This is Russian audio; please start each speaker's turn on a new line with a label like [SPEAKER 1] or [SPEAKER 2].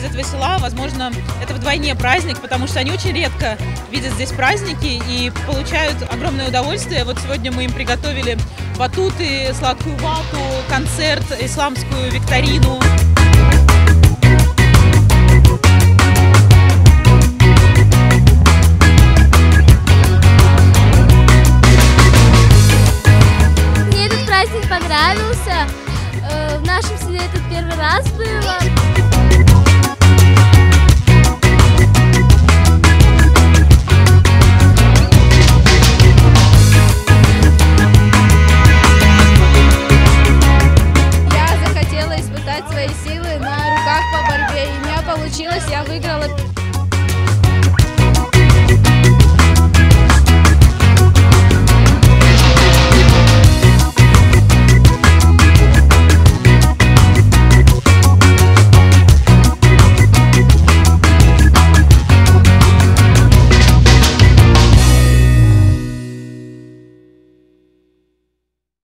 [SPEAKER 1] из этого села, возможно, это вдвойне праздник, потому что они очень редко видят здесь праздники и получают огромное удовольствие. Вот сегодня мы им приготовили батуты, сладкую вату, концерт, исламскую викторину.
[SPEAKER 2] Мне этот праздник понравился. В нашем селе это первый раз было.
[SPEAKER 3] Я захотела испытать свои силы на руках по борьбе, и у меня получилось, я выиграла